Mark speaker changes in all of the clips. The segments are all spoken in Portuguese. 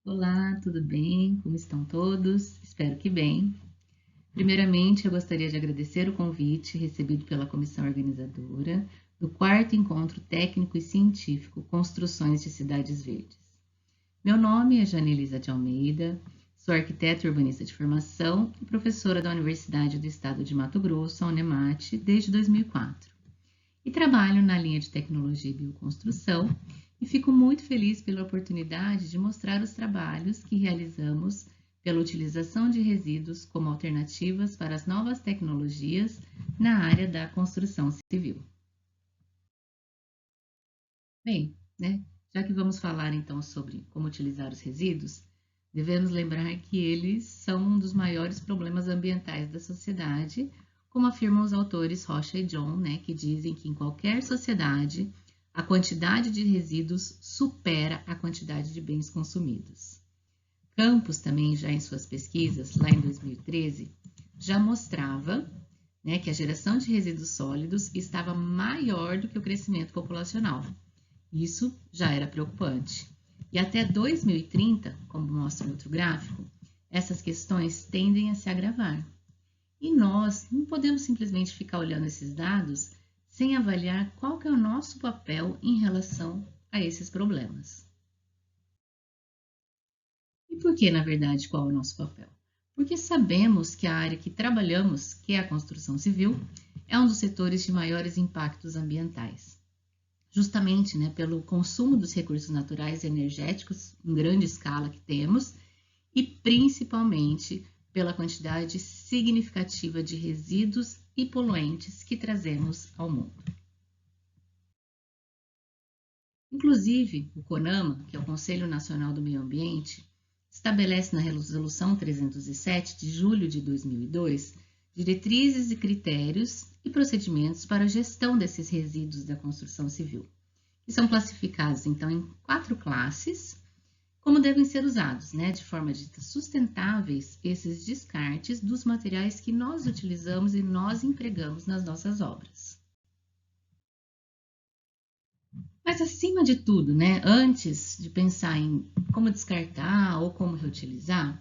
Speaker 1: Olá, tudo bem? Como estão todos? Espero que bem. Primeiramente, eu gostaria de agradecer o convite recebido pela comissão organizadora do 4º Encontro Técnico e Científico Construções de Cidades Verdes. Meu nome é Janelisa de Almeida, sou arquiteta e urbanista de formação e professora da Universidade do Estado de Mato Grosso, a Unemate, desde 2004. E trabalho na linha de tecnologia e bioconstrução e fico muito feliz pela oportunidade de mostrar os trabalhos que realizamos pela utilização de resíduos como alternativas para as novas tecnologias na área da construção civil. Bem, já que vamos falar então sobre como utilizar os resíduos, devemos lembrar que eles são um dos maiores problemas ambientais da sociedade, como afirmam os autores Rocha e John, que dizem que em qualquer sociedade a quantidade de resíduos supera a quantidade de bens consumidos. Campos também, já em suas pesquisas, lá em 2013, já mostrava que a geração de resíduos sólidos estava maior do que o crescimento populacional. Isso já era preocupante. E até 2030, como mostra outro gráfico, essas questões tendem a se agravar. E nós não podemos simplesmente ficar olhando esses dados sem avaliar qual que é o nosso papel em relação a esses problemas. E por que, na verdade, qual é o nosso papel? Porque sabemos que a área que trabalhamos, que é a construção civil, é um dos setores de maiores impactos ambientais. Justamente pelo consumo dos recursos naturais e energéticos em grande escala que temos e principalmente pela quantidade significativa de resíduos e poluentes que trazemos ao mundo. Inclusive, o CONAMA, que é o Conselho Nacional do Meio Ambiente, estabelece na Resolução 307 de julho de 2002 diretrizes e critérios e procedimentos para a gestão desses resíduos da construção civil, que são classificados então em 4 classes, como devem ser usados, de forma dita sustentáveis, esses descartes dos materiais que nós utilizamos e nós empregamos nas nossas obras. Mas acima de tudo, antes de pensar em como descartar ou como reutilizar,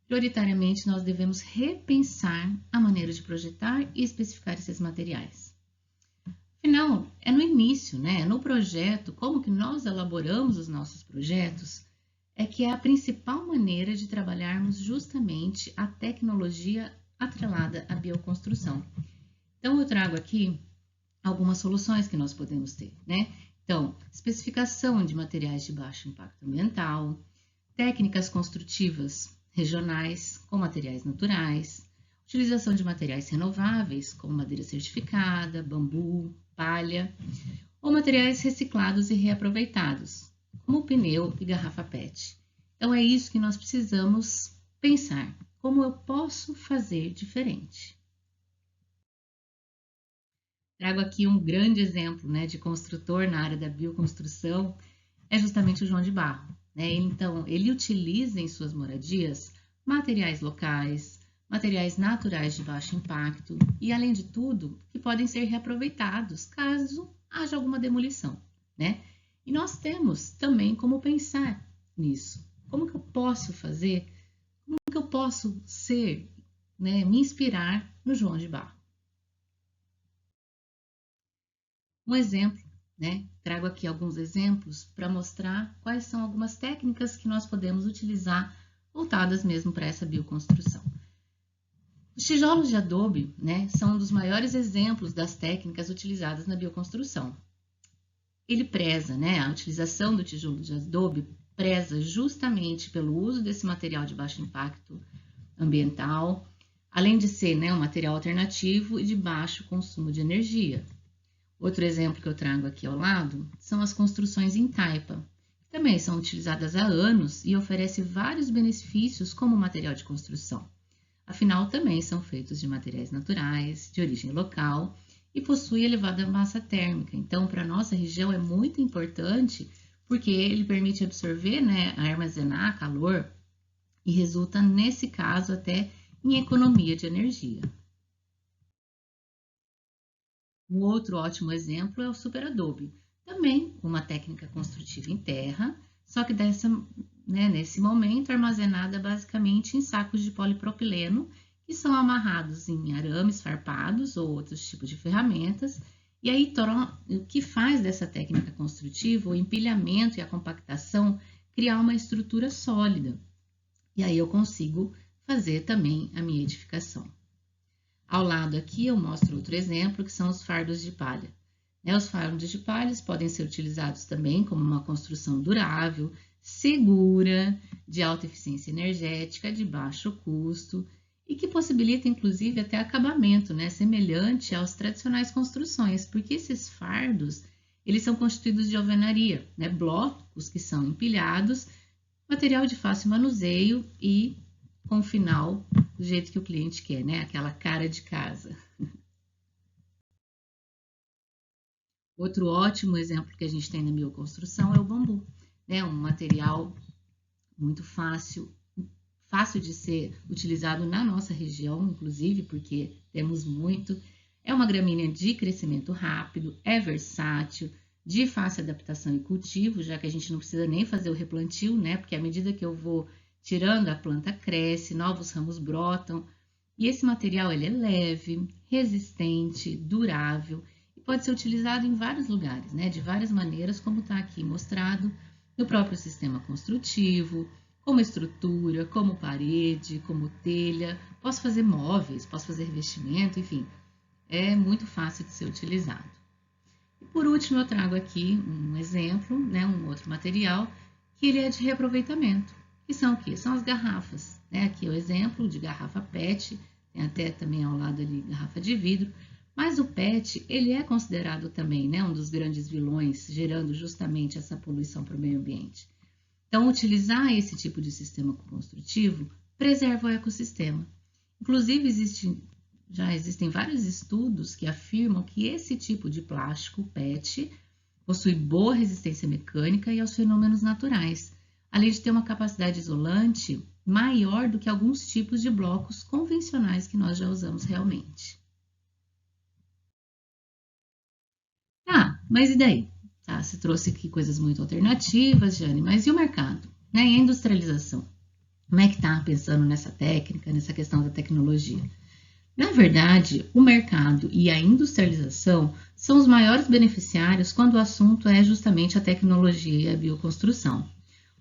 Speaker 1: prioritariamente nós devemos repensar a maneira de projetar e especificar esses materiais. Afinal, é no início, no projeto, como que nós elaboramos os nossos projetos, é que é a principal maneira de trabalharmos justamente a tecnologia atrelada à bioconstrução. Então, eu trago aqui algumas soluções que nós podemos ter, Então, especificação de materiais de baixo impacto ambiental, técnicas construtivas regionais com materiais naturais, utilização de materiais renováveis, como madeira certificada, bambu, palha, ou materiais reciclados e reaproveitados, como pneu e garrafa PET. Então, é isso que nós precisamos pensar. Como eu posso fazer diferente? Trago aqui um grande exemplo de construtor na área da bioconstrução, é justamente o João de Barro. Então, ele utiliza em suas moradias materiais locais, materiais naturais de baixo impacto e, além de tudo, que podem ser reaproveitados caso haja alguma demolição. E nós temos também como pensar nisso. Como que eu posso fazer? Como que eu posso ser, me inspirar no João de Barro? Um exemplo, trago aqui alguns exemplos para mostrar quais são algumas técnicas que nós podemos utilizar voltadas mesmo para essa bioconstrução. Os tijolos de adobe, são um dos maiores exemplos das técnicas utilizadas na bioconstrução. Ele preza, a utilização do tijolo de adobe preza justamente pelo uso desse material de baixo impacto ambiental, além de ser um material alternativo e de baixo consumo de energia. Outro exemplo que eu trago aqui ao lado são as construções em taipa, que também são utilizadas há anos e oferecem vários benefícios como material de construção. Afinal, também são feitos de materiais naturais, de origem local e possuem elevada massa térmica. Então, para a nossa região é muito importante porque ele permite absorver, armazenar calor e resulta, nesse caso, até em economia de energia. Um outro ótimo exemplo é o superadobe, também uma técnica construtiva em terra, só que dessa né, nesse momento, armazenada basicamente em sacos de polipropileno, que são amarrados em arames farpados ou outros tipos de ferramentas. E aí, o que faz dessa técnica construtiva, o empilhamento e a compactação, criar uma estrutura sólida. E aí eu consigo fazer também a minha edificação. Ao lado aqui eu mostro outro exemplo, que são os fardos de palha. Os fardos de palha podem ser utilizados também como uma construção durável, segura, de alta eficiência energética, de baixo custo e que possibilita inclusive até acabamento, semelhante às tradicionais construções, porque esses fardos eles são constituídos de alvenaria, blocos que são empilhados, material de fácil manuseio e com o final do jeito que o cliente quer, aquela cara de casa. Outro ótimo exemplo que a gente tem na bioconstrução é o bambu, um material muito fácil de ser utilizado na nossa região, inclusive porque temos muito. É uma gramínea de crescimento rápido, é versátil, de fácil adaptação e cultivo, já que a gente não precisa nem fazer o replantio, porque à medida que eu vou tirando, a planta cresce, novos ramos brotam. E esse material ele é leve, resistente, durável e pode ser utilizado em vários lugares, de várias maneiras, como está aqui mostrado no próprio sistema construtivo, como estrutura, como parede, como telha. Posso fazer móveis, posso fazer revestimento, enfim, é muito fácil de ser utilizado. E por último, eu trago aqui um exemplo, um outro material, que ele é de reaproveitamento. Que são o quê? São as garrafas. Aqui é o exemplo de garrafa PET, tem até também ao lado ali garrafa de vidro, mas o PET, ele é considerado também um dos grandes vilões, gerando justamente essa poluição para o meio ambiente. Então, utilizar esse tipo de sistema construtivo preserva o ecossistema. Inclusive, já existem vários estudos que afirmam que esse tipo de plástico PET possui boa resistência mecânica e aos fenômenos naturais, além de ter uma capacidade isolante maior do que alguns tipos de blocos convencionais que nós já usamos realmente. Mas e daí? Você trouxe aqui coisas muito alternativas, Jane, mas e o mercado? E a industrialização? Como é que está pensando nessa técnica, nessa questão da tecnologia? Na verdade, o mercado e a industrialização são os maiores beneficiários quando o assunto é justamente a tecnologia e a bioconstrução.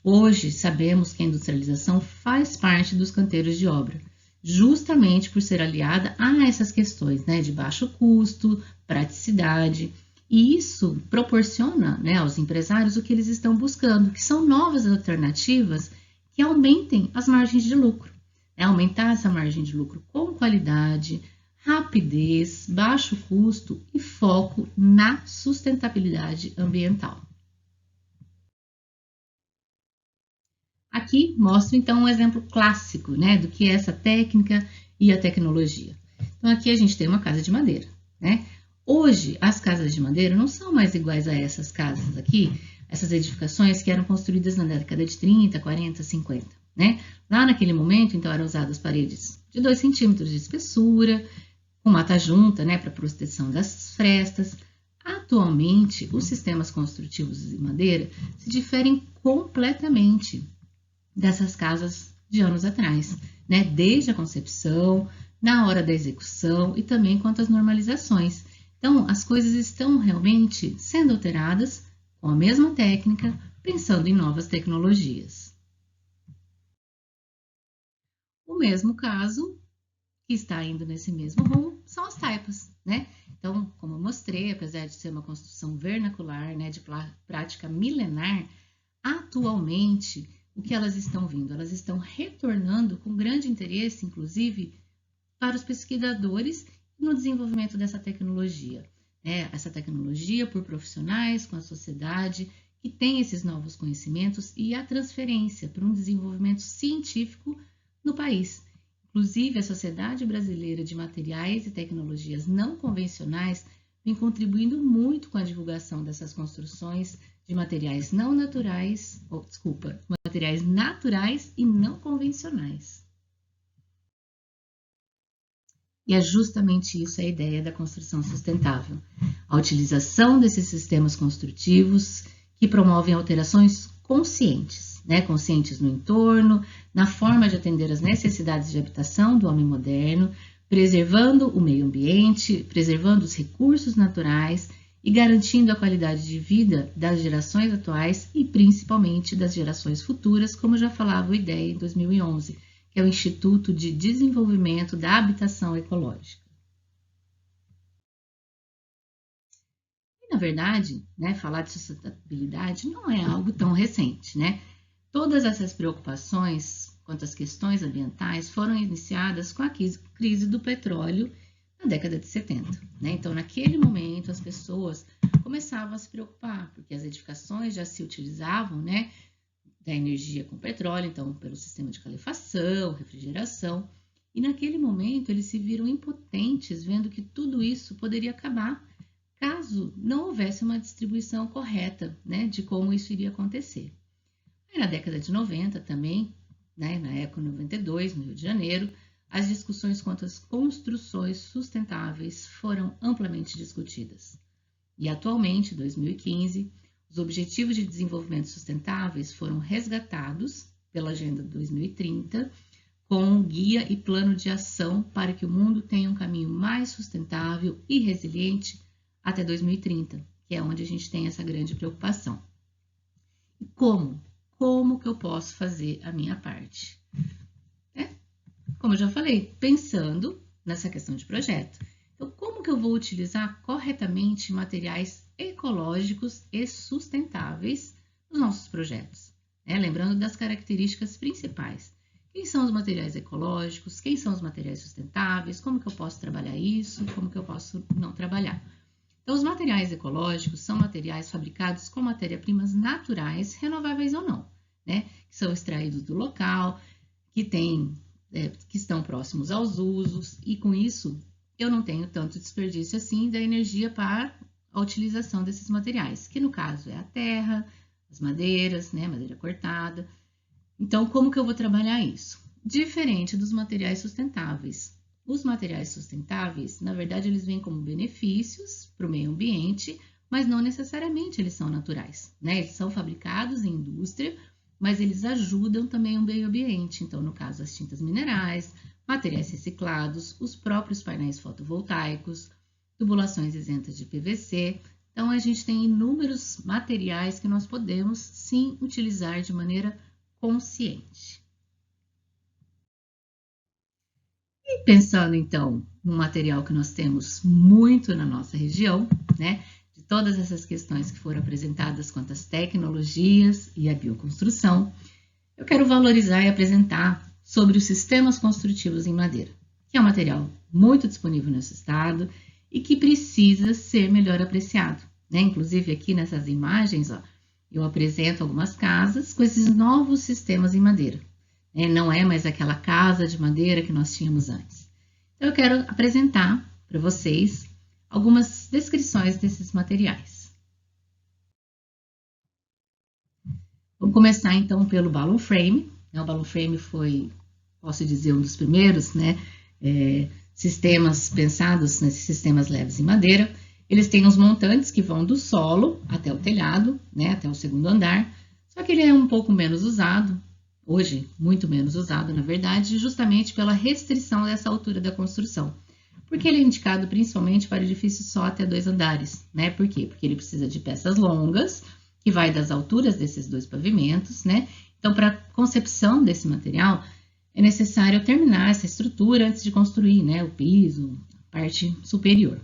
Speaker 1: Hoje, sabemos que a industrialização faz parte dos canteiros de obra, justamente por ser aliada a essas questões de baixo custo, praticidade, e isso proporciona aos empresários o que eles estão buscando, que são novas alternativas que aumentem as margens de lucro. Aumentar essa margem de lucro com qualidade, rapidez, baixo custo e foco na sustentabilidade ambiental. Aqui mostro então um exemplo clássico do que é essa técnica e a tecnologia. Então aqui a gente tem uma casa de madeira. Hoje as casas de madeira não são mais iguais a essas casas aqui, essas edificações que eram construídas na década de 30, 40, 50. Lá naquele momento, então, eram usadas paredes de 2 centímetros de espessura, com mata junta, para proteção das frestas. Atualmente, os sistemas construtivos de madeira se diferem completamente dessas casas de anos atrás, desde a concepção, na hora da execução e também quanto às normalizações. Então, as coisas estão realmente sendo alteradas com a mesma técnica, pensando em novas tecnologias. O mesmo caso, que está indo nesse mesmo rumo, são as taipas, Então, como eu mostrei, apesar de ser uma construção vernacular, de prática milenar, atualmente, o que elas estão vindo? Elas estão retornando com grande interesse, inclusive, para os pesquisadores no desenvolvimento dessa tecnologia. Essa tecnologia por profissionais, com a sociedade, que tem esses novos conhecimentos e a transferência para um desenvolvimento científico no país. Inclusive, a Sociedade Brasileira de Materiais e Tecnologias Não Convencionais vem contribuindo muito com a divulgação dessas construções de materiais materiais naturais e não convencionais. E é justamente isso a ideia da construção sustentável. A utilização desses sistemas construtivos que promovem alterações conscientes. né, conscientes no entorno, na forma de atender às necessidades de habitação do homem moderno, preservando o meio ambiente, preservando os recursos naturais e garantindo a qualidade de vida das gerações atuais e principalmente das gerações futuras, como já falava o IDEA em 2011, que é o Instituto de Desenvolvimento da Habitação Ecológica. E, na verdade, né, falar de sustentabilidade não é algo tão recente, né? Todas essas preocupações quanto às questões ambientais foram iniciadas com a crise do petróleo na década de 70. Né? Então, naquele momento, as pessoas começavam a se preocupar, porque as edificações já se utilizavam, né, da energia com petróleo, então, pelo sistema de calefação, refrigeração, e naquele momento eles se viram impotentes, vendo que tudo isso poderia acabar caso não houvesse uma distribuição correta, né, de como isso iria acontecer. Aí, na década de 90 também, né, na Eco 92, no Rio de Janeiro, as discussões quanto às construções sustentáveis foram amplamente discutidas. E atualmente, em 2015, os Objetivos de Desenvolvimento Sustentáveis foram resgatados pela Agenda 2030 com um guia e plano de ação para que o mundo tenha um caminho mais sustentável e resiliente até 2030, que é onde a gente tem essa grande preocupação. E como que eu posso fazer a minha parte? Como eu já falei, pensando nessa questão de projeto. Então, como que eu vou utilizar corretamente materiais ecológicos e sustentáveis nos nossos projetos? Lembrando das características principais. Quem são os materiais ecológicos? Quem são os materiais sustentáveis? Como que eu posso trabalhar isso? Como que eu posso não trabalhar? Então, os materiais ecológicos são materiais fabricados com matéria-primas naturais, renováveis ou não, né? Que são extraídos do local, que estão próximos aos usos, e com isso eu não tenho tanto desperdício assim da energia para a utilização desses materiais, que no caso é a terra, as madeiras, né? Madeira cortada. Então, como que eu vou trabalhar isso? Diferente dos materiais sustentáveis. Os materiais sustentáveis, na verdade, eles vêm como benefícios para o meio ambiente, mas não necessariamente eles são naturais, né? Eles são fabricados em indústria, mas eles ajudam também o meio ambiente. Então, no caso, as tintas minerais, materiais reciclados, os próprios painéis fotovoltaicos, tubulações isentas de PVC. Então, a gente tem inúmeros materiais que nós podemos, sim, utilizar de maneira consciente. E pensando, então, no material que nós temos muito na nossa região, né, de todas essas questões que foram apresentadas quanto às tecnologias e a bioconstrução, eu quero valorizar e apresentar sobre os sistemas construtivos em madeira, que é um material muito disponível no nosso estado e que precisa ser melhor apreciado, né? Inclusive, aqui nessas imagens, ó, eu apresento algumas casas com esses novos sistemas em madeira. Não é mais aquela casa de madeira que nós tínhamos antes. Então, eu quero apresentar para vocês algumas descrições desses materiais. Vamos começar, então, pelo balloon frame. O balloon frame foi, posso dizer, um dos primeiros, né, sistemas pensados nesses sistemas leves em madeira. Eles têm os montantes que vão do solo até o telhado, né, até o segundo andar, só que ele é um pouco menos usado, hoje muito menos usado, na verdade, justamente pela restrição dessa altura da construção, porque ele é indicado principalmente para edifícios só até 2 andares, né? Por quê? Porque ele precisa de peças longas, que vai das alturas desses 2 pavimentos, né? Então, para a concepção desse material, é necessário terminar essa estrutura antes de construir, né, o piso, a parte superior.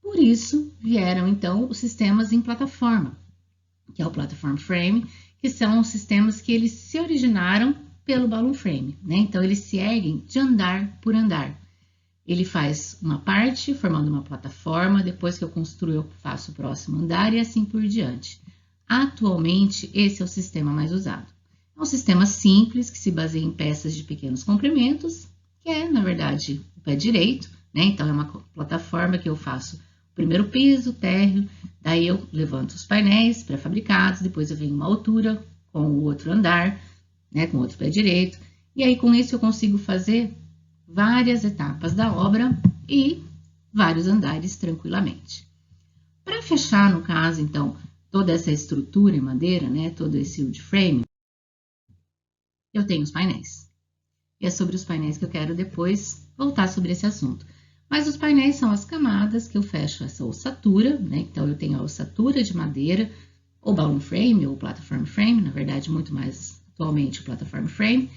Speaker 1: Por isso, vieram, então, os sistemas em plataforma, que é o platform frame, que são os sistemas que eles se originaram pelo balloon frame, né? Então, eles se erguem de andar por andar. Ele faz uma parte, formando uma plataforma, depois que eu construo, eu faço o próximo andar e assim por diante. Atualmente, esse é o sistema mais usado. É um sistema simples, que se baseia em peças de pequenos comprimentos, que é, na verdade, o pé direito, né? Então, é uma plataforma que eu faço o primeiro piso, o térreo, daí eu levanto os painéis pré-fabricados, depois eu venho uma altura com o outro andar, né, com o outro pé direito, e aí com isso eu consigo fazer várias etapas da obra e vários andares tranquilamente. Para fechar, no caso, então, toda essa estrutura em madeira, né, todo esse wood frame, eu tenho os painéis. E é sobre os painéis que eu quero depois voltar sobre esse assunto. Mas os painéis são as camadas que eu fecho essa ossatura, né? Então, eu tenho a ossatura de madeira, ou balloon frame, ou platform frame, na verdade, muito mais atualmente o platform frame,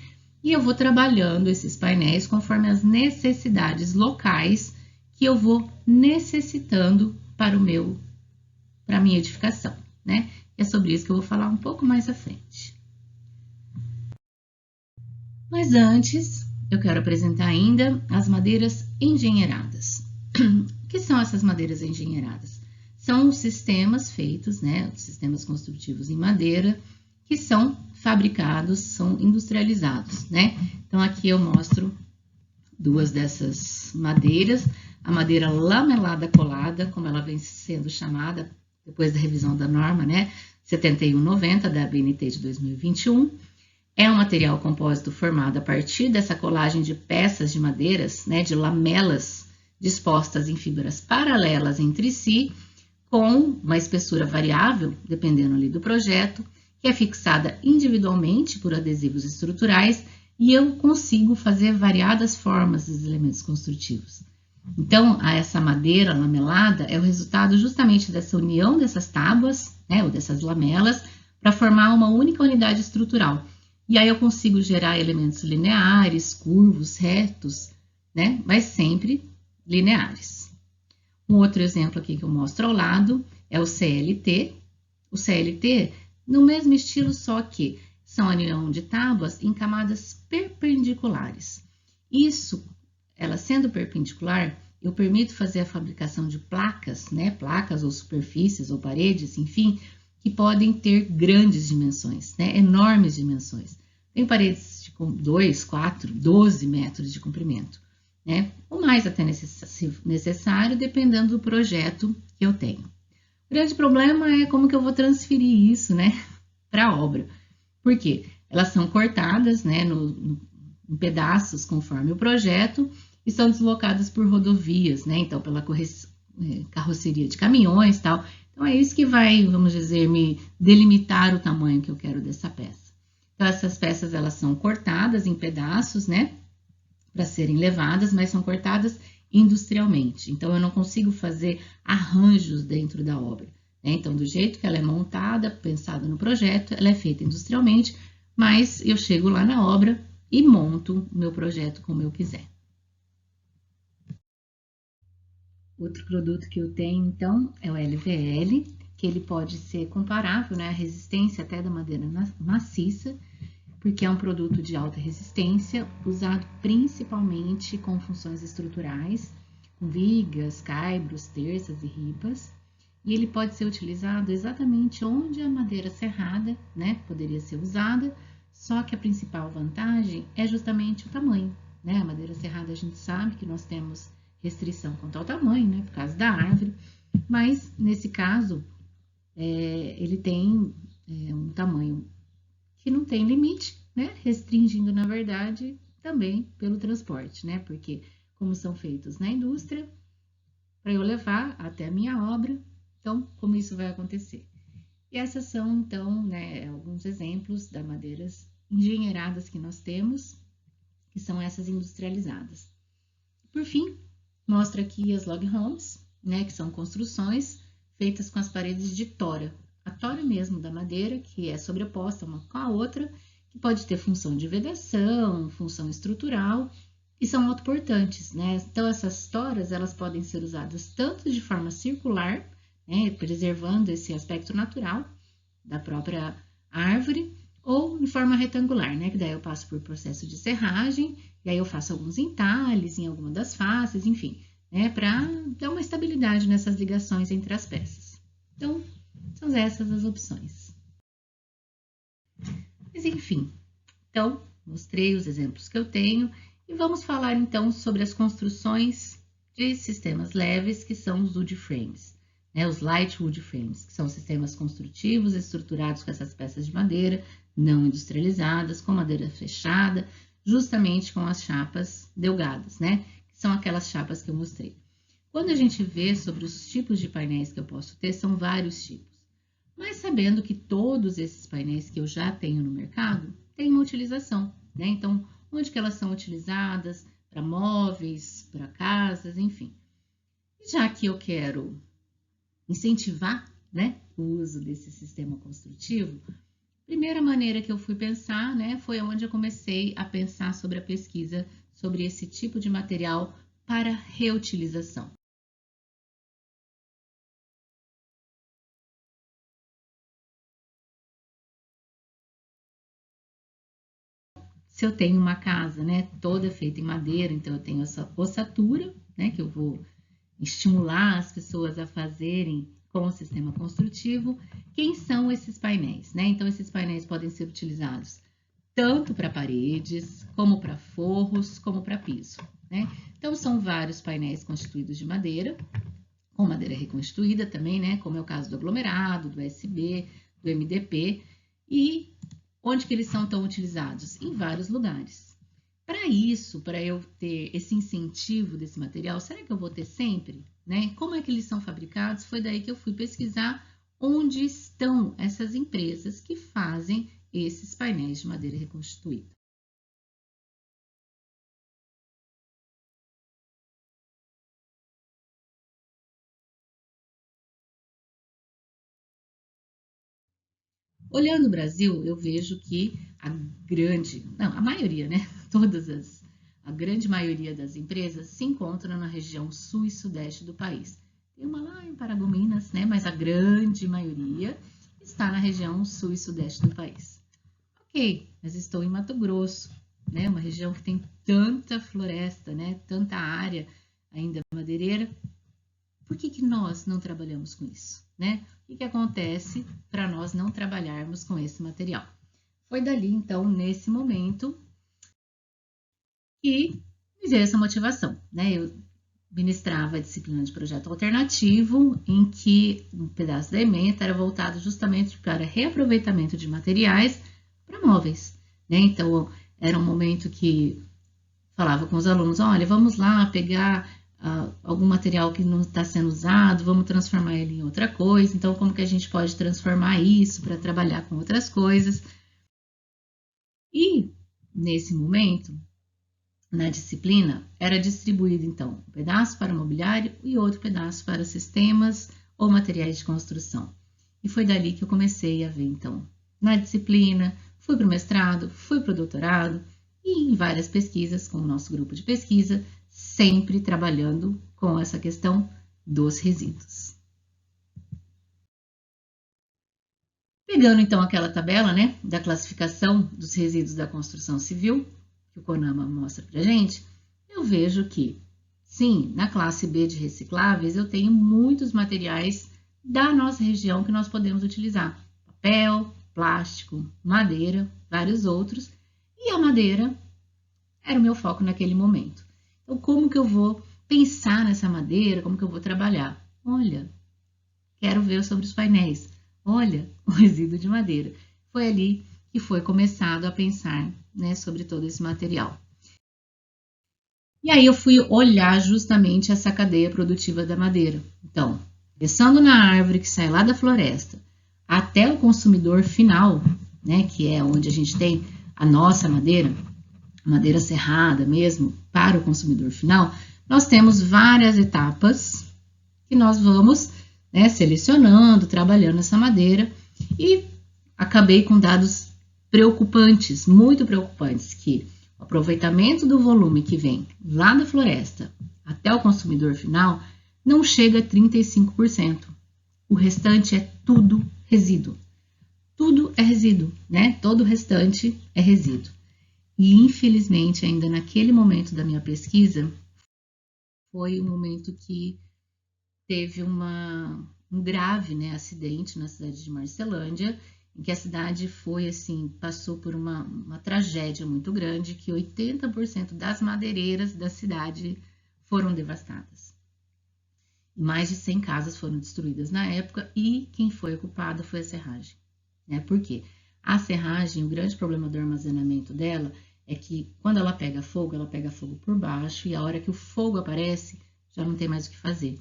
Speaker 1: e eu vou trabalhando esses painéis conforme as necessidades locais que eu vou necessitando para a minha edificação, né? E é sobre isso que eu vou falar um pouco mais à frente. Mas antes, eu quero apresentar ainda as madeiras engenheiradas. O que são essas madeiras engenheiradas? São os sistemas feitos, né, os sistemas construtivos em madeira, que são fabricados, são industrializados, né? Então, aqui eu mostro duas dessas madeiras. A madeira lamelada colada, como ela vem sendo chamada depois da revisão da norma, né, 7190 da ABNT de 2021. É um material compósito formado a partir dessa colagem de peças de madeiras, né, de lamelas dispostas em fibras paralelas entre si, com uma espessura variável, dependendo ali do projeto, que é fixada individualmente por adesivos estruturais, e eu consigo fazer variadas formas dos elementos construtivos. Então, essa madeira lamelada é o resultado justamente dessa união dessas tábuas, né, ou dessas lamelas, para formar uma única unidade estrutural. E aí eu consigo gerar elementos lineares, curvos, retos, né? Mas sempre lineares. Um outro exemplo aqui que eu mostro ao lado é o CLT. O CLT, no mesmo estilo, só que são a união de tábuas em camadas perpendiculares. Isso, ela sendo perpendicular, eu permito fazer a fabricação de placas, né? Placas ou superfícies ou paredes, enfim, que podem ter grandes dimensões, né? Enormes dimensões. Tem paredes de 2, 4, 12 metros de comprimento, né? Ou mais até necessário, dependendo do projeto que eu tenho. O grande problema é como que eu vou transferir isso, né, para a obra. Por quê? Elas são cortadas, né, em pedaços conforme o projeto e são deslocadas por rodovias, né? Então, pela carroceria de caminhões e tal. Então, é isso que vai, vamos dizer, me delimitar o tamanho que eu quero dessa peça. Então, essas peças, elas são cortadas em pedaços, né, para serem levadas, mas são cortadas industrialmente. Então, eu não consigo fazer arranjos dentro da obra, né? Então, do jeito que ela é montada, pensada no projeto, ela é feita industrialmente, mas eu chego lá na obra e monto o meu projeto como eu quiser. Outro produto que eu tenho, então, é o LVL, que ele pode ser comparável, né, à resistência até da madeira maciça, porque é um produto de alta resistência, usado principalmente com funções estruturais, com vigas, caibros, terças e ripas, e ele pode ser utilizado exatamente onde a madeira serrada, né, poderia ser usada, só que a principal vantagem é justamente o tamanho, né? A madeira serrada a gente sabe que nós temos restrição quanto ao tamanho, né, por causa da árvore, mas nesse caso ele tem um tamanho que não tem limite, né, restringindo na verdade também pelo transporte, né, porque como são feitos na indústria, para eu levar até a minha obra, então como isso vai acontecer? E essas são então, né, alguns exemplos das madeiras engenheiradas que nós temos, que são essas industrializadas. Por fim, mostra aqui as log homes, né, que são construções feitas com as paredes de tora. A tora mesmo da madeira, que é sobreposta uma com a outra, que pode ter função de vedação, função estrutural, e são autoportantes, né? Então, essas toras, elas podem ser usadas tanto de forma circular, né, preservando esse aspecto natural da própria árvore, ou de forma retangular, né? Que daí eu passo por processo de serragem, e aí eu faço alguns entalhes em alguma das faces, enfim, né? Para dar uma estabilidade nessas ligações entre as peças. Então, são essas as opções. Mas enfim, então, mostrei os exemplos que eu tenho e vamos falar então sobre as construções de sistemas leves, que são os wood frames. Os light wood frames, que são sistemas construtivos estruturados com essas peças de madeira não industrializadas, com madeira fechada, justamente com as chapas delgadas, né? Que são aquelas chapas que eu mostrei. Quando a gente vê sobre os tipos de painéis que eu posso ter, são vários tipos. mas sabendo que todos esses painéis que eu já tenho no mercado têm uma utilização, né? Então, onde que elas são utilizadas? Para móveis, para casas, enfim. Já que eu quero incentivar, né, o uso desse sistema construtivo, a primeira maneira que eu fui pensar, né, foi onde eu comecei a pensar sobre a pesquisa sobre esse tipo de material para reutilização. Se eu tenho uma casa, né, toda feita em madeira, então eu tenho essa ossatura, né, que eu vou estimular as pessoas a fazerem com o sistema construtivo. Quem são esses painéis, né? Então esses painéis podem ser utilizados tanto para paredes, como para forros, como para piso, né? Então são vários painéis constituídos de madeira, com madeira reconstituída também, né? Como é o caso do aglomerado, do SB, do MDP, e onde que eles são tão utilizados? Em vários lugares. Para isso, para eu ter esse incentivo desse material, será que eu vou ter sempre? Né? Como é que eles são fabricados? Foi daí que eu fui pesquisar onde estão essas empresas que fazem esses painéis de madeira reconstituída. Olhando o Brasil, eu vejo que a maioria, né? A grande maioria das empresas se encontram na região sul e sudeste do país. Tem uma lá em Paragominas, né? Mas a grande maioria está na região sul e sudeste do país. Ok, mas estou em Mato Grosso, né? Uma região que tem tanta floresta, né? Tanta área ainda madeireira. Por que nós não trabalhamos com isso, né? O que acontece para nós não trabalharmos com esse material? Foi dali, então, nesse momento, que me veio essa motivação, né? Eu ministrava a disciplina de projeto alternativo, em que um pedaço da ementa era voltado justamente para reaproveitamento de materiais para móveis, né? Então, era um momento que falava com os alunos, olha, vamos lá pegar algum material que não está sendo usado, vamos transformar ele em outra coisa, então como que a gente pode transformar isso para trabalhar com outras coisas? E, nesse momento, na disciplina, era distribuído, então, um pedaço para mobiliário e outro pedaço para sistemas ou materiais de construção. E foi dali que eu comecei a ver, então, na disciplina, fui para o mestrado, fui para o doutorado e em várias pesquisas com o nosso grupo de pesquisa, sempre trabalhando com essa questão dos resíduos. Pegando então aquela tabela, né, da classificação dos resíduos da construção civil, que o CONAMA mostra para a gente, eu vejo que, sim, na classe B de recicláveis, eu tenho muitos materiais da nossa região que nós podemos utilizar. Papel, plástico, madeira, vários outros. E a madeira era o meu foco naquele momento. Então, como que eu vou pensar nessa madeira? Como que eu vou trabalhar? Olha, quero ver sobre os painéis. Olha, o resíduo de madeira. Foi ali que foi começado a pensar, né, sobre todo esse material. E aí eu fui olhar justamente essa cadeia produtiva da madeira. Então, começando na árvore que sai lá da floresta, até o consumidor final, né, que é onde a gente tem a nossa madeira, madeira serrada mesmo, para o consumidor final, nós temos várias etapas que nós vamos, né, selecionando, trabalhando essa madeira, e acabei com dados preocupantes, muito preocupantes, que o aproveitamento do volume que vem lá da floresta até o consumidor final não chega a 35%. O restante é tudo resíduo. Tudo é resíduo, né? Todo o restante é resíduo. E, infelizmente, ainda naquele momento da minha pesquisa, foi um momento que teve um grave, né, acidente na cidade de Marcelândia, em que a cidade foi assim, passou por uma tragédia muito grande, que 80% das madeireiras da cidade foram devastadas. Mais de 100 casas foram destruídas na época e quem foi culpado foi a serragem. Né? Por quê? A serragem, o grande problema do armazenamento dela é que quando ela pega fogo por baixo e a hora que o fogo aparece, já não tem mais o que fazer.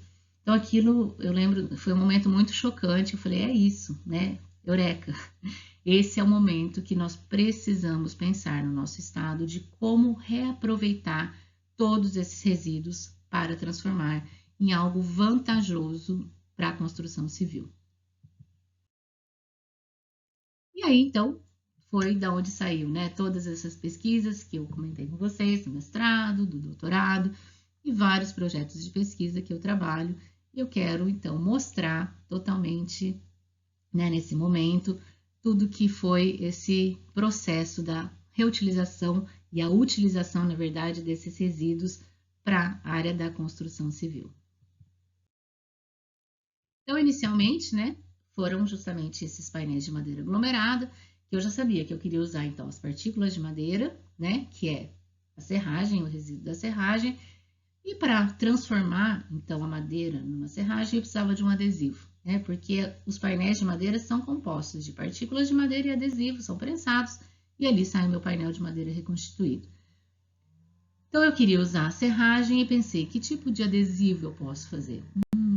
Speaker 1: Então aquilo, eu lembro, foi um momento muito chocante. Eu falei, é isso, né? Eureka! Esse é o momento que nós precisamos pensar no nosso estado de como reaproveitar todos esses resíduos para transformar em algo vantajoso para a construção civil. E aí, então, foi da onde saiu, né? Todas essas pesquisas que eu comentei com vocês, do mestrado, do doutorado e vários projetos de pesquisa que eu trabalho. Eu quero, então, mostrar totalmente, né, nesse momento, tudo que foi esse processo da reutilização e a utilização, na verdade, desses resíduos para a área da construção civil. Então, inicialmente, né, foram justamente esses painéis de madeira aglomerada, que eu já sabia que eu queria usar, então, as partículas de madeira, né, que é a serragem, o resíduo da serragem, e para transformar, então, a madeira numa serragem, eu precisava de um adesivo, né, porque os painéis de madeira são compostos de partículas de madeira e adesivos, são prensados, e ali sai o meu painel de madeira reconstituído. Então, eu queria usar a serragem e pensei, que tipo de adesivo eu posso fazer?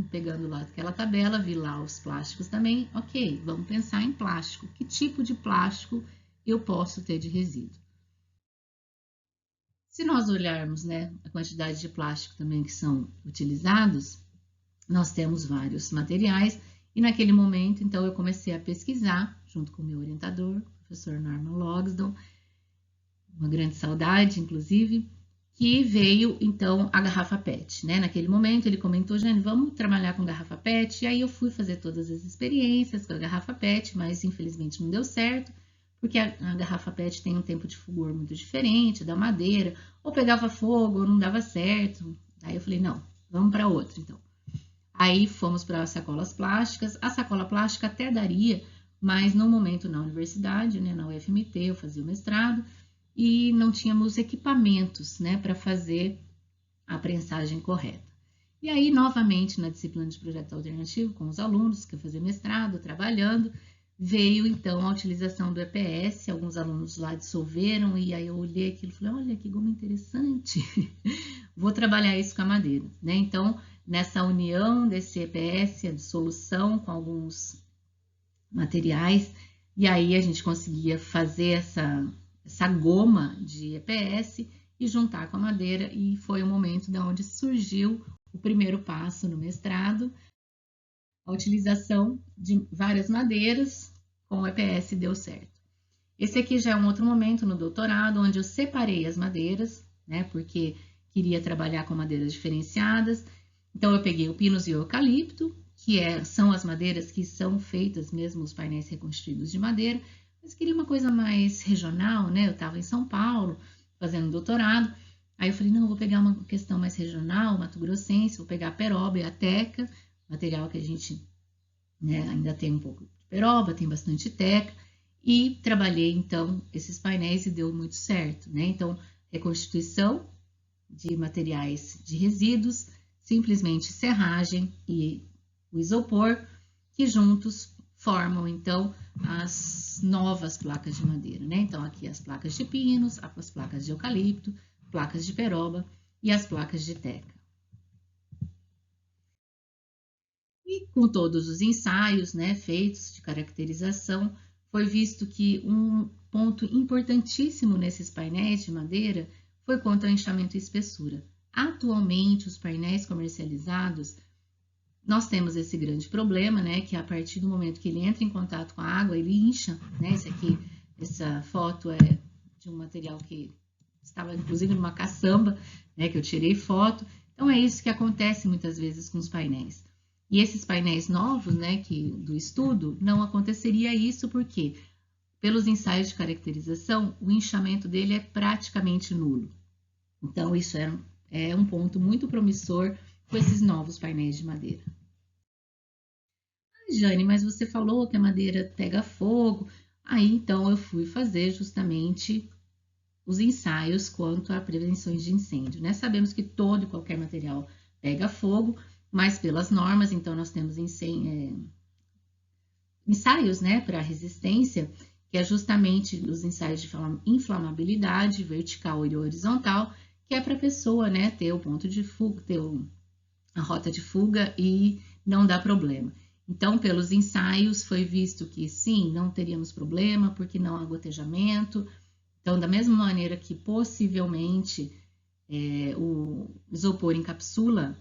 Speaker 1: Pegando lá aquela tabela, vi lá os plásticos também. Ok, vamos pensar em plástico. Que tipo de plástico eu posso ter de resíduo? Se nós olharmos, né, a quantidade de plástico também que são utilizados, nós temos vários materiais. E naquele momento, então, eu comecei a pesquisar, junto com o meu orientador, o professor Norman Logsdon, uma grande saudade, inclusive, que veio, então, a garrafa PET, né? Naquele momento, ele comentou, Jane, vamos trabalhar com garrafa PET, e aí eu fui fazer todas as experiências com a garrafa PET, mas infelizmente não deu certo, porque a garrafa PET tem um tempo de fulgor muito diferente da madeira, ou pegava fogo, ou não dava certo. Aí eu falei, não, vamos para outra, então. Aí fomos para as sacolas plásticas, a sacola plástica até daria, mas no momento na universidade, né, na UFMT, eu fazia o mestrado, e não tínhamos equipamentos, né, para fazer a prensagem correta. E aí, novamente, na disciplina de projeto alternativo, com os alunos que eu fazia mestrado, trabalhando, veio então a utilização do EPS, alguns alunos lá dissolveram, e aí eu olhei aquilo e falei, olha que goma interessante, vou trabalhar isso com a madeira, né? Então, nessa união desse EPS, a dissolução com alguns materiais, e aí a gente conseguia fazer essa goma de EPS e juntar com a madeira, e foi o momento de onde surgiu o primeiro passo no mestrado, a utilização de várias madeiras com o EPS deu certo. Esse aqui já é um outro momento no doutorado, onde eu separei as madeiras, né, porque queria trabalhar com madeiras diferenciadas. Então, eu peguei o pinus e o eucalipto, que são as madeiras que são feitas mesmo os painéis reconstruídos de madeira, mas queria uma coisa mais regional, né? Eu estava em São Paulo fazendo doutorado, aí eu falei, não, eu vou pegar uma questão mais regional, mato-grossense, vou pegar a peroba e a teca, material que a gente, né, ainda tem um pouco de peroba, tem bastante teca, e trabalhei então esses painéis e deu muito certo, né? Então, reconstituição de materiais de resíduos, simplesmente serragem e o isopor, que juntos formam então as novas placas de madeira, né? Então, aqui as placas de pinos, as placas de eucalipto, placas de peroba e as placas de teca. E com todos os ensaios, né, feitos de caracterização, foi visto que um ponto importantíssimo nesses painéis de madeira foi quanto ao inchamento e espessura. Atualmente, os painéis comercializados, nós temos esse grande problema, né, que a partir do momento que ele entra em contato com a água, ele incha, né, essa foto é de um material que estava inclusive numa caçamba, né, que eu tirei foto. Então, é isso que acontece muitas vezes com os painéis. E esses painéis novos, né, do estudo, não aconteceria isso porque, pelos ensaios de caracterização, o inchamento dele é praticamente nulo. Então, isso é um ponto muito promissor com esses novos painéis de madeira. Ah, Jane, mas você falou que a madeira pega fogo. Aí, então, eu fui fazer justamente os ensaios quanto a prevenções de incêndio, né? Sabemos que todo e qualquer material pega fogo, mas pelas normas, então, nós temos ensaios, né, para resistência, que é justamente os ensaios de inflamabilidade vertical e horizontal, que é para a pessoa, né, ter o ponto de fuga, ter a rota de fuga e não dá problema. Então, pelos ensaios, foi visto que sim, não teríamos problema, porque não há gotejamento. Então, da mesma maneira que possivelmente o isopor encapsula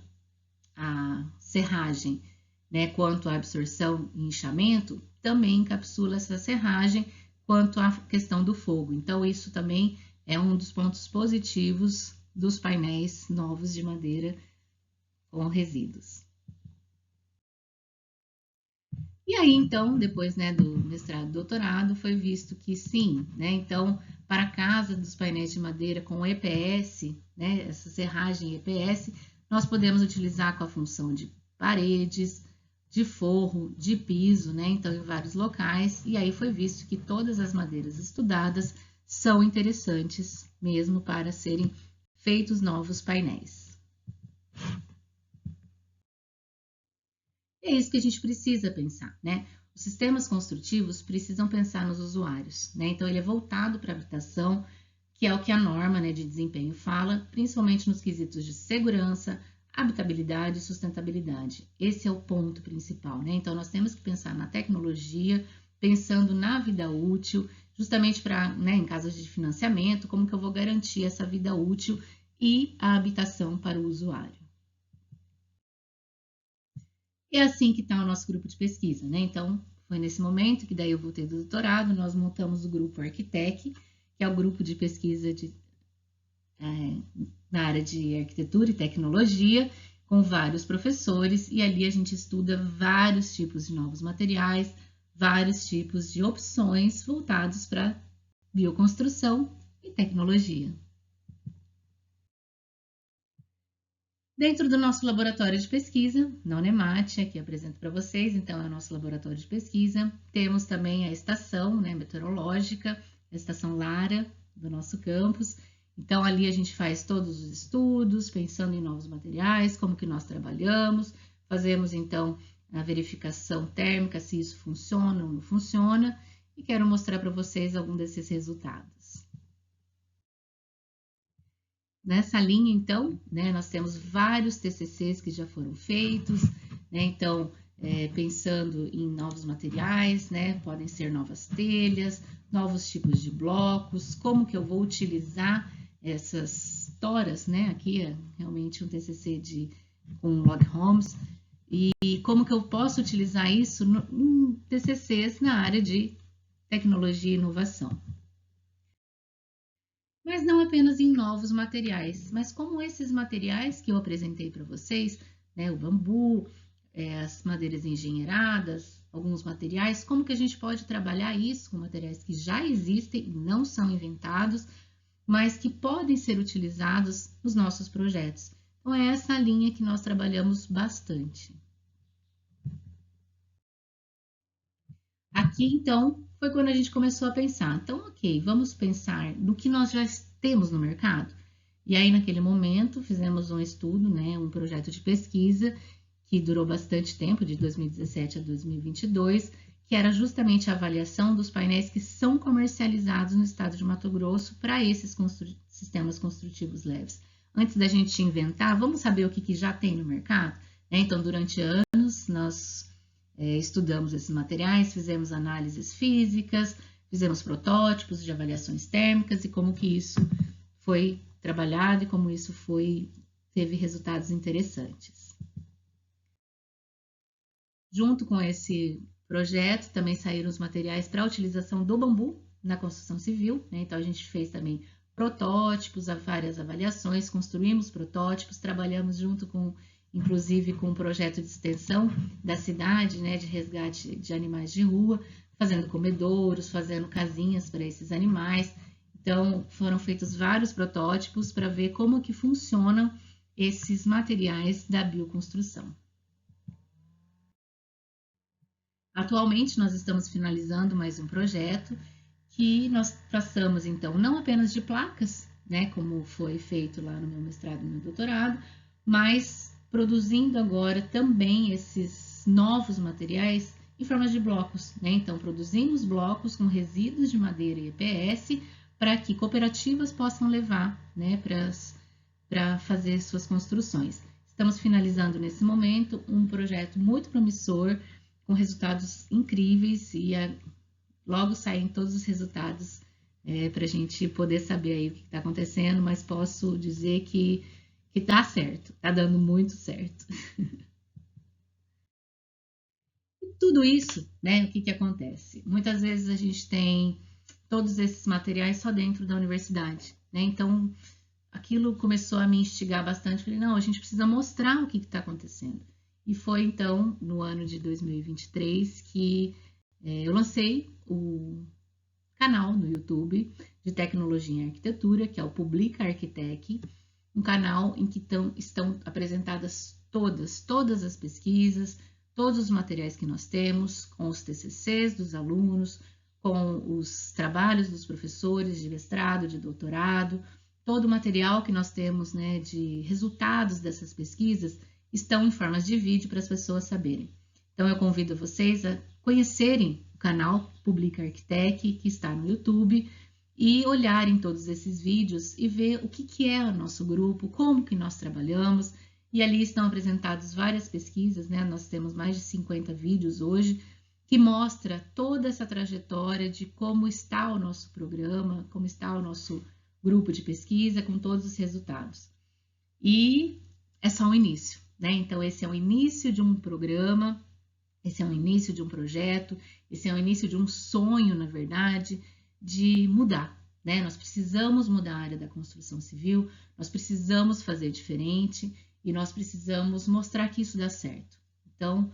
Speaker 1: a serragem, né, quanto à absorção e inchamento, também encapsula essa serragem quanto à questão do fogo. Então, isso também é um dos pontos positivos dos painéis novos de madeira com resíduos. E aí, então, depois, né, do mestrado e doutorado, foi visto que sim, né, então, para a casa dos painéis de madeira com EPS, né, essa serragem EPS, nós podemos utilizar com a função de paredes, de forro, de piso, né, então, em vários locais, e aí foi visto que todas as madeiras estudadas são interessantes mesmo para serem feitos novos painéis. É isso que a gente precisa pensar, né? Os sistemas construtivos precisam pensar nos usuários, né? Então, ele é voltado para a habitação, que é o que a norma, né, de desempenho fala, principalmente nos quesitos de segurança, habitabilidade e sustentabilidade. Esse é o ponto principal, né? Então, nós temos que pensar na tecnologia, pensando na vida útil, justamente para, né, em casos de financiamento, como que eu vou garantir essa vida útil e a habitação para o usuário. É assim que está o nosso grupo de pesquisa, né? Então, foi nesse momento que daí eu voltei do doutorado, nós montamos o grupo Arquitec, que é o grupo de pesquisa na área de arquitetura e tecnologia, com vários professores, e ali a gente estuda vários tipos de novos materiais, vários tipos de opções voltados para bioconstrução e tecnologia. Dentro do nosso laboratório de pesquisa, na Unemate, aqui apresento para vocês, então é o nosso laboratório de pesquisa. Temos também a estação, né, meteorológica, a estação Lara do nosso campus. Então ali a gente faz todos os estudos, pensando em novos materiais, como que nós trabalhamos, fazemos então a verificação térmica, se isso funciona ou não funciona, e quero mostrar para vocês algum desses resultados. Nessa linha, então, né, nós temos vários TCCs que já foram feitos, né, então, pensando em novos materiais, né, podem ser novas telhas, novos tipos de blocos, como que eu vou utilizar essas toras, né, aqui é realmente um TCC com log homes, e como que eu posso utilizar isso em TCCs na área de tecnologia e inovação. Mas não apenas em novos materiais, mas como esses materiais que eu apresentei para vocês, né, o bambu, as madeiras engenheiradas, alguns materiais, como que a gente pode trabalhar isso com materiais que já existem e não são inventados, mas que podem ser utilizados nos nossos projetos. Então, é essa linha que nós trabalhamos bastante. Aqui, então, foi quando a gente começou a pensar. Então, ok, vamos pensar no que nós já temos no mercado. E aí, naquele momento, fizemos um estudo, né, um projeto de pesquisa que durou bastante tempo, de 2017 a 2022, que era justamente a avaliação dos painéis que são comercializados no estado de Mato Grosso para esses sistemas construtivos leves. Antes da gente inventar, vamos saber o que já tem no mercado? Então, durante anos, nós estudamos esses materiais, fizemos análises físicas, fizemos protótipos de avaliações térmicas e como que isso foi trabalhado e como isso teve resultados interessantes. Junto com esse projeto, também saíram os materiais para a utilização do bambu na construção civil, né? Então a gente fez também protótipos, várias avaliações, construímos protótipos, trabalhamos junto com, inclusive, com um projeto de extensão da cidade, né, de resgate de animais de rua, fazendo comedouros, fazendo casinhas para esses animais. Então, foram feitos vários protótipos para ver como que funcionam esses materiais da bioconstrução. Atualmente, nós estamos finalizando mais um projeto que nós traçamos, então, não apenas de placas, né, como foi feito lá no meu mestrado e no meu doutorado, mas produzindo agora também esses novos materiais em forma de blocos, né? Então, produzimos blocos com resíduos de madeira e EPS para que cooperativas possam levar, né, para fazer suas construções. Estamos finalizando nesse momento um projeto muito promissor, com resultados incríveis, e logo saem todos os resultados para a gente poder saber aí o que está acontecendo, mas posso dizer que está certo, está dando muito certo. Tudo isso, né, o que acontece? Muitas vezes a gente tem todos esses materiais só dentro da universidade, né? Então, aquilo começou a me instigar bastante. Falei, não, a gente precisa mostrar o que está acontecendo. E foi, então, no ano de 2023 que eu lancei o canal no YouTube de Tecnologia em Arquitetura, que é o Publica Arquitec, um canal em que estão apresentadas todas as pesquisas, todos os materiais que nós temos, com os TCCs dos alunos, com os trabalhos dos professores de mestrado, de doutorado, todo o material que nós temos, né, de resultados dessas pesquisas estão em formas de vídeo para as pessoas saberem. Então eu convido vocês a conhecerem o canal Publica Arquitec, que está no YouTube, e olharem todos esses vídeos e ver o que é o nosso grupo, como que nós trabalhamos, e ali estão apresentadas várias pesquisas, né? Nós temos mais de 50 vídeos hoje, que mostra toda essa trajetória de como está o nosso programa, como está o nosso grupo de pesquisa, com todos os resultados. E é só um início, né? Então esse é o início de um programa, esse é o início de um projeto, esse é o início de um sonho, na verdade, de mudar, né? Nós precisamos mudar a área da construção civil, nós precisamos fazer diferente e nós precisamos mostrar que isso dá certo. Então,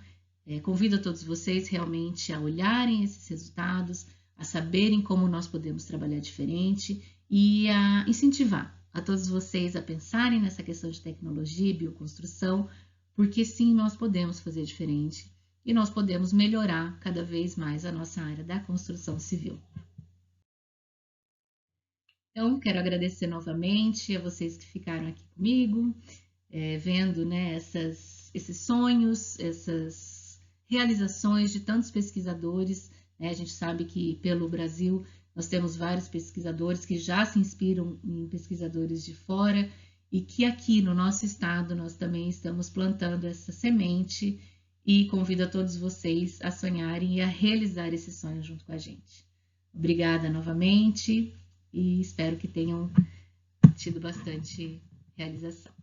Speaker 1: convido a todos vocês realmente a olharem esses resultados, a saberem como nós podemos trabalhar diferente e a incentivar a todos vocês a pensarem nessa questão de tecnologia e bioconstrução, porque sim, nós podemos fazer diferente e nós podemos melhorar cada vez mais a nossa área da construção civil. Então, quero agradecer novamente a vocês que ficaram aqui comigo, vendo, né, esses sonhos, essas realizações de tantos pesquisadores, né? A gente sabe que pelo Brasil nós temos vários pesquisadores que já se inspiram em pesquisadores de fora e que aqui no nosso estado nós também estamos plantando essa semente e convido a todos vocês a sonharem e a realizar esse sonho junto com a gente. Obrigada novamente e espero que tenham tido bastante realização.